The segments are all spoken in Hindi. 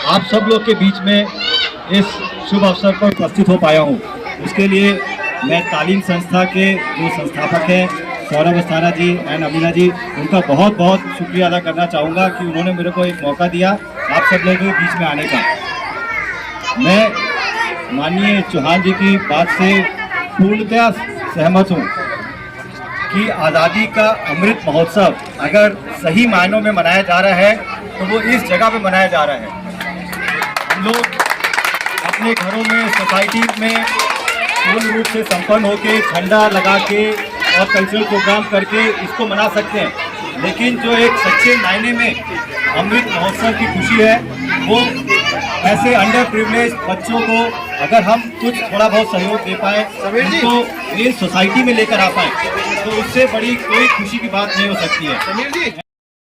आप सब लोग के बीच में इस शुभ अवसर पर उपस्थित हो पाया हूँ, उसके लिए मैं तालीम संस्था के जो संस्थापक हैं सौरभ अस्थाना जी एंड अमीना जी, उनका बहुत बहुत शुक्रिया अदा करना चाहूँगा कि उन्होंने मेरे को एक मौका दिया आप सब लोगों के बीच में आने का। मैं माननीय चौहान जी की बात से पूर्णतः सहमत हूँ कि आज़ादी का अमृत महोत्सव अगर सही मायनों में मनाया जा रहा है तो वो इस जगह पे मनाया जा रहा है। हम लोग अपने घरों में, सोसाइटी में पूर्ण रूप से संपन्न होकर झंडा लगा के और कल्चरल प्रोग्राम करके इसको मना सकते हैं, लेकिन जो एक सच्चे मायने में अमृत महोत्सव की खुशी है वो ऐसे अंडर प्रिविलेज बच्चों को अगर हम कुछ थोड़ा बहुत सहयोग दे पाए, उनको मेन सोसाइटी में लेकर आ पाए, तो उससे बड़ी कोई खुशी की बात नहीं हो सकती है।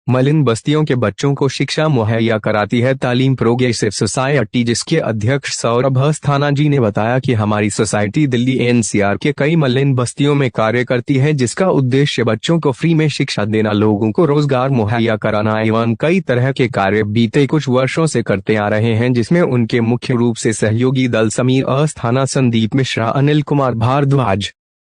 मलिन बस्तियों के बच्चों को शिक्षा मुहैया कराती है तालीम प्रोग्रेसिव सोसाइटी, जिसके अध्यक्ष सौरभ अस्थाना जी ने बताया कि हमारी सोसाइटी दिल्ली एनसीआर के कई मलिन बस्तियों में कार्य करती है, जिसका उद्देश्य बच्चों को फ्री में शिक्षा देना, लोगों को रोजगार मुहैया कराना एवं कई तरह के कार्य बीते कुछ वर्षों से करते आ रहे हैं, जिसमें उनके मुख्य रूप से सहयोगी दल समीर अस्थाना, संदीप मिश्रा, अनिल कुमार भारद्वाज,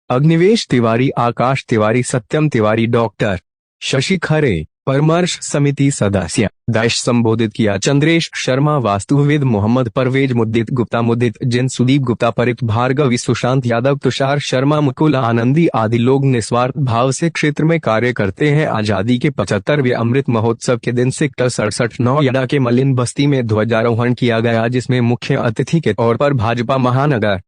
अग्निवेश तिवारी, आकाश तिवारी, सत्यम तिवारी, डॉक्टर शशि खरे, परामर्श समिति सदस्य दाइश संबोधित किया। चंद्रेश शर्मा, वास्तुविद मोहम्मद परवेज, मुद्दित गुप्ता, मुद्दित जिन, सुदीप गुप्ता, परित भार्गवी, सुशांत यादव, तुषार शर्मा, मुकुल आनंदी आदि लोग निस्वार्थ भाव से क्षेत्र में कार्य करते हैं। आजादी के 75वें अमृत महोत्सव के दिन सेक्टर 67 नोएडा के मलिन बस्ती में ध्वजारोहण किया गया, जिसमें मुख्य अतिथि के तौर पर भाजपा महानगर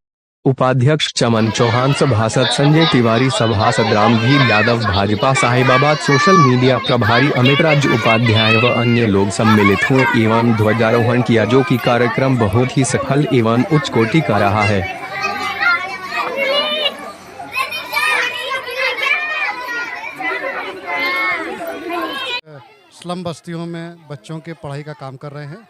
उपाध्यक्ष चमन चौहान, सभासद संजय तिवारी, सभासद रामवीर यादव, भाजपा साहिबाबाद सोशल मीडिया प्रभारी अमित राज उपाध्याय व अन्य लोग सम्मिलित हुए एवं ध्वजारोहण किया, जो कि कार्यक्रम बहुत ही सफल एवं उच्च कोटि का रहा है। स्लम बस्तियों में बच्चों के पढ़ाई का काम कर रहे हैं।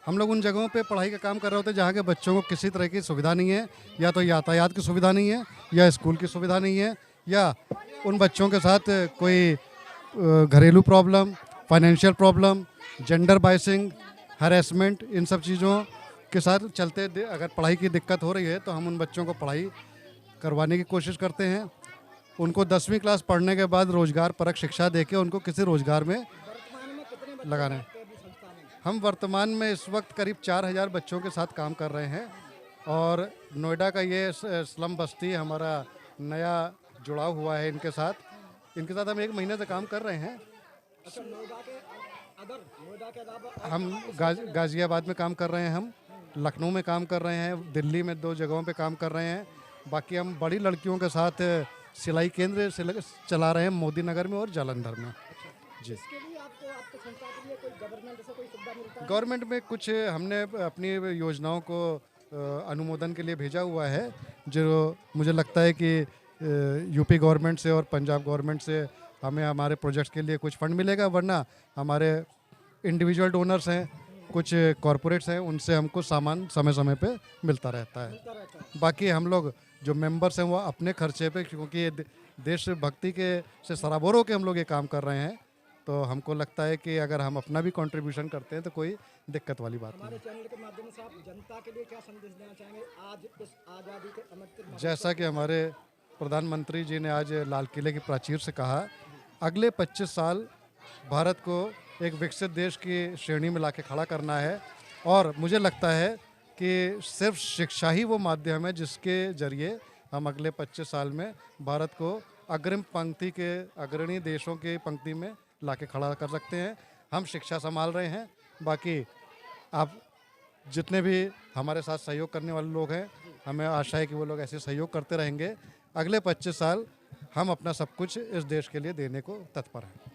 हम लोग उन जगहों पे पढ़ाई का काम कर रहे होते हैं जहाँ के बच्चों को किसी तरह की सुविधा नहीं है, या तो यातायात की सुविधा नहीं है, या स्कूल की सुविधा नहीं है, या उन बच्चों के साथ कोई घरेलू problem, financial problem, gender biasing, harassment, इन सब चीज़ों के साथ चलते अगर पढ़ाई की दिक्कत हो रही है तो हम उन बच्चों को पढ़ाई करवाने की कोशिश करते हैं। उनको 10वीं क्लास पढ़ने के बाद रोज़गार परक शिक्षा देके उनको किसी रोज़गार में लगाना है। हम वर्तमान में इस वक्त करीब 4000 बच्चों के साथ काम कर रहे हैं और नोएडा का ये स्लम बस्ती हमारा नया जुड़ाव हुआ है इनके साथ हम 1 महीने से काम कर रहे हैं। हम गाज़ियाबाद में काम कर रहे हैं, हम लखनऊ में काम कर रहे हैं, दिल्ली में 2 जगहों पे काम कर रहे हैं। बाकी हम बड़ी लड़कियों के साथ सिलाई केंद्र चला रहे हैं मोदी नगर में और जालंधर में। जी, गवर्नमेंट में कुछ हमने अपनी योजनाओं को अनुमोदन के लिए भेजा हुआ है, जो मुझे लगता है कि यूपी गवर्नमेंट से और पंजाब गवर्नमेंट से हमें हमारे प्रोजेक्ट्स के लिए कुछ फंड मिलेगा, वरना हमारे इंडिविजुअल डोनर्स हैं, कुछ कॉरपोरेट्स हैं, उनसे हमको सामान समय समय पे मिलता रहता है। बाकी हम लोग जो मेंबर्स हैं वो अपने खर्चे पे, क्योंकि देशभक्ति के से सराबोर होकर हम लोग ये काम कर रहे हैं, तो हमको लगता है कि अगर हम अपना भी कंट्रीब्यूशन करते हैं तो कोई दिक्कत वाली बात नहीं। चैनल के माध्यम से आप जनता के लिए क्या संदेश देना चाहेंगे आज इस आज़ादी के अमृत? जैसा कि हमारे प्रधानमंत्री जी ने आज लाल किले की प्राचीर से कहा, अगले 25 साल भारत को एक विकसित देश की श्रेणी में लाके खड़ा करना है, और मुझे लगता है कि सिर्फ शिक्षा ही वो माध्यम है जिसके ज़रिए हम अगले 25 साल में भारत को अग्रिम पंक्ति के अग्रणी देशों की पंक्ति में लाके खड़ा कर सकते हैं। हम शिक्षा संभाल रहे हैं, बाकी आप जितने भी हमारे साथ सहयोग करने वाले लोग हैं, हमें आशा है कि वो लोग ऐसे सहयोग करते रहेंगे। अगले 25 साल हम अपना सब कुछ इस देश के लिए देने को तत्पर हैं।